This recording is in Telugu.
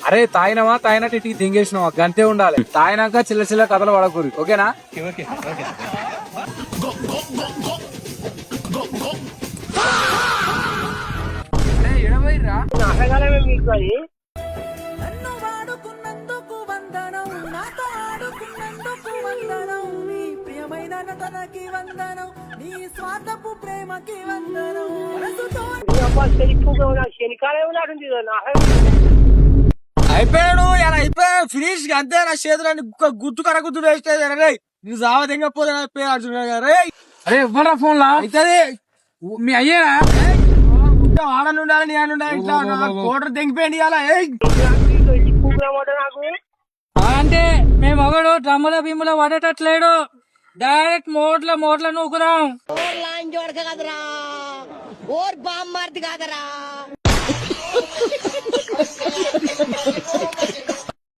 అరే తాయినవా తాయినట్టు ఇటు దింగేసినావా గంతే ఉండాలి. తాయినాక చిల్ల చిల్ల కథలు పడకూరి, ఓకేనా? అరే ఎడవైరా నన్ను వాడుకున్నందుకు వందనం, నాతో ఆడుకున్నందుకు వందనం, నీ ప్రియమైన నటనకి వందనం, నీ స్వార్థపు ప్రేమకి వందనం. మనసుతో అయిపోయాడు ఇలా అయిపోయా ఫినిష్ అంతే. నా చేతులన్నీ గుర్తు కరగుద్దు వేస్ట్ నీ జావ తెంగపోతే అరే ఇవ్వరా ఫోన్ లా అవుతుంది మీ అయ్యేనా వాడని ఉండాలి నీ అని ఉండాలి ఇట్లా కోటర్ తెంగిపోయింది ఇలా. అంటే మేము ఒకడు డ్రమ్ముల బిమ్ముల పడేటట్లేడు, డైరెక్ట్ మోట్ల నూకుదాం. लाइन जोड़ के कदरा और बाम मार दिखा दरा